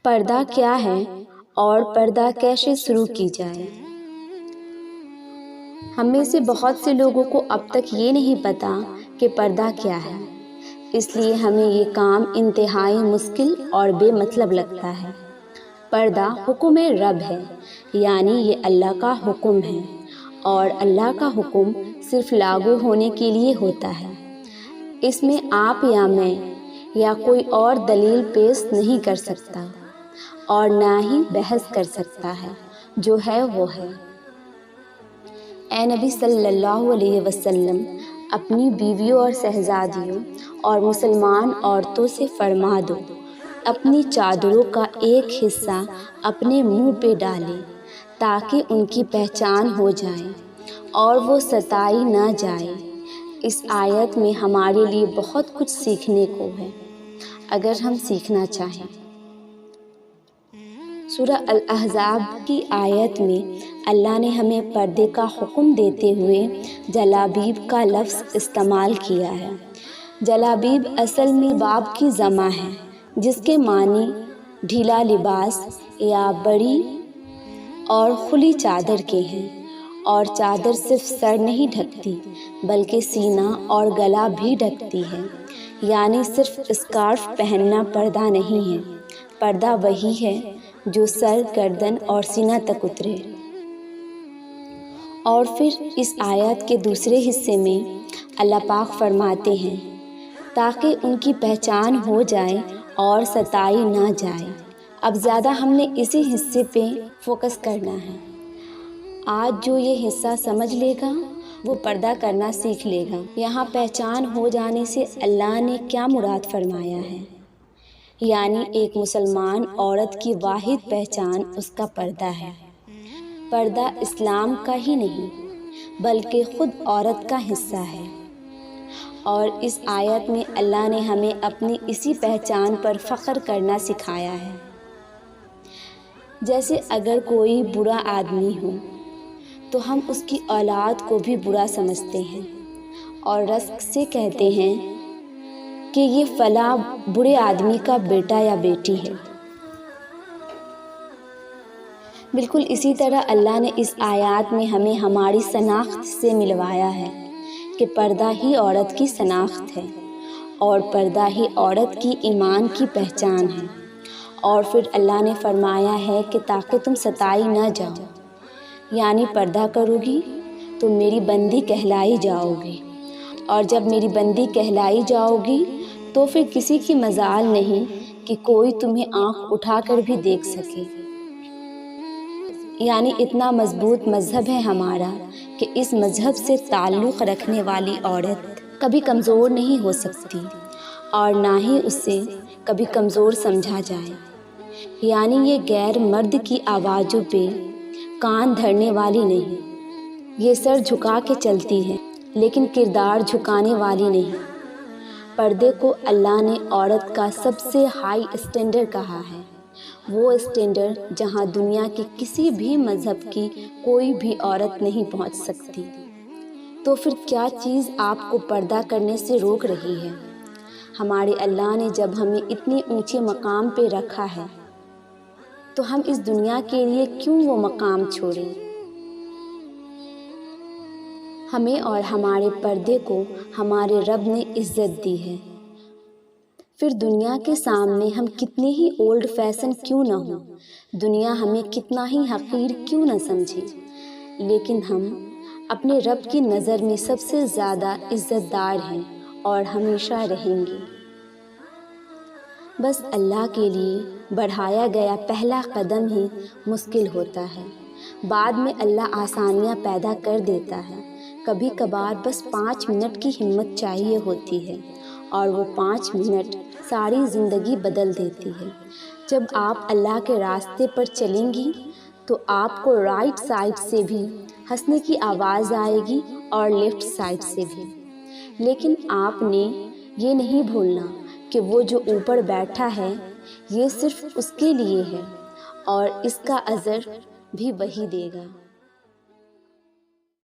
پردہ کیا ہے اور پردہ کیسے شروع کی جائے؟ ہم میں سے بہت سے لوگوں کو اب تک یہ نہیں پتا کہ پردہ کیا ہے، اس لیے ہمیں یہ کام انتہائی مشکل اور بے مطلب لگتا ہے۔ پردہ حکم رب ہے، یعنی یہ اللہ کا حکم ہے، اور اللہ کا حکم صرف لاگو ہونے کے لیے ہوتا ہے۔ اس میں آپ یا میں یا کوئی اور دلیل پیش نہیں کر سکتا اور نہ ہی بحث کر سکتا ہے، جو ہے وہ ہے۔ اے نبی صلی اللہ علیہ وسلم، اپنی بیویوں اور شہزادیوں اور مسلمان عورتوں سے فرما دو، اپنی چادروں کا ایک حصہ اپنے منہ پہ ڈالیں تاکہ ان کی پہچان ہو جائے اور وہ ستائی نہ جائے۔ اس آیت میں ہمارے لیے بہت کچھ سیکھنے کو ہے، اگر ہم سیکھنا چاہیں۔ سورہ الاحزاب کی آیت میں اللہ نے ہمیں پردے کا حکم دیتے ہوئے جلابیب کا لفظ استعمال کیا ہے۔ جلابیب اصل میں باب کی جمع ہے، جس کے معنی ڈھیلا لباس یا بڑی اور کھلی چادر کے ہیں، اور چادر صرف سر نہیں ڈھکتی بلکہ سینہ اور گلا بھی ڈھکتی ہے، یعنی صرف اسکارف پہننا پردہ نہیں ہے۔ پردہ وہی ہے جو سر، گردن اور سینہ تک اترے۔ اور پھر اس آیت کے دوسرے حصے میں اللہ پاک فرماتے ہیں تاکہ ان کی پہچان ہو جائے اور ستائی نہ جائے۔ اب زیادہ ہم نے اسی حصے پہ فوکس کرنا ہے۔ آج جو یہ حصہ سمجھ لے گا وہ پردہ کرنا سیکھ لے گا۔ یہاں پہچان ہو جانے سے اللہ نے کیا مراد فرمایا ہے؟ یعنی ایک مسلمان عورت کی واحد پہچان اس کا پردہ ہے۔ پردہ اسلام کا ہی نہیں بلکہ خود عورت کا حصہ ہے، اور اس آیت میں اللہ نے ہمیں اپنی اسی پہچان پر فخر کرنا سکھایا ہے۔ جیسے اگر کوئی برا آدمی ہو تو ہم اس کی اولاد کو بھی برا سمجھتے ہیں اور رشک سے کہتے ہیں کہ یہ فلاں برے آدمی کا بیٹا یا بیٹی ہے۔ بالکل اسی طرح اللہ نے اس آیات میں ہمیں ہماری شناخت سے ملوایا ہے کہ پردہ ہی عورت کی شناخت ہے، اور پردہ ہی عورت کی ایمان کی پہچان ہے۔ اور پھر اللہ نے فرمایا ہے کہ تاکہ تم ستائی نہ جاؤ، یعنی پردہ کرو گی تو میری بندی کہلائی جاؤ گی، اور جب میری بندی کہلائی جاؤ گی تو پھر کسی کی مجال نہیں کہ کوئی تمہیں آنکھ اٹھا کر بھی دیکھ سکے۔ یعنی اتنا مضبوط مذہب ہے ہمارا کہ اس مذہب سے تعلق رکھنے والی عورت کبھی کمزور نہیں ہو سکتی، اور نہ ہی اسے کبھی کمزور سمجھا جائے۔ یعنی یہ غیر مرد کی آوازوں پہ کان دھرنے والی نہیں، یہ سر جھکا کے چلتی ہے لیکن کردار جھکانے والی نہیں۔ پردے کو اللہ نے عورت کا سب سے ہائی اسٹینڈرڈ کہا ہے، وہ اسٹینڈرڈ جہاں دنیا کے کسی بھی مذہب کی کوئی بھی عورت نہیں پہنچ سکتی۔ تو پھر کیا چیز آپ کو پردہ کرنے سے روک رہی ہے؟ ہمارے اللہ نے جب ہمیں اتنے اونچے مقام پہ رکھا ہے تو ہم اس دنیا کے لیے کیوں وہ مقام چھوڑیں؟ ہمیں اور ہمارے پردے کو ہمارے رب نے عزت دی ہے، پھر دنیا کے سامنے ہم کتنے ہی اولڈ فیشن کیوں نہ ہوں، دنیا ہمیں کتنا ہی حقیر کیوں نہ سمجھے، لیکن ہم اپنے رب کی نظر میں سب سے زیادہ عزت دار ہیں اور ہمیشہ رہیں گے۔ بس اللہ کے لیے بڑھایا گیا پہلا قدم ہی مشکل ہوتا ہے، بعد میں اللہ آسانیاں پیدا کر دیتا ہے۔ کبھی کبھار بس 5 منٹ کی ہمت چاہیے ہوتی ہے، اور وہ 5 منٹ ساری زندگی بدل دیتی ہے۔ جب آپ اللہ کے راستے پر چلیں گی تو آپ کو رائٹ سائڈ سے بھی ہنسنے کی آواز آئے گی اور لیفٹ سائڈ سے بھی، لیکن آپ نے یہ نہیں بھولنا کہ وہ جو اوپر بیٹھا ہے یہ صرف اس کے لیے ہے، اور اس کا اجر بھی وہی دے گا۔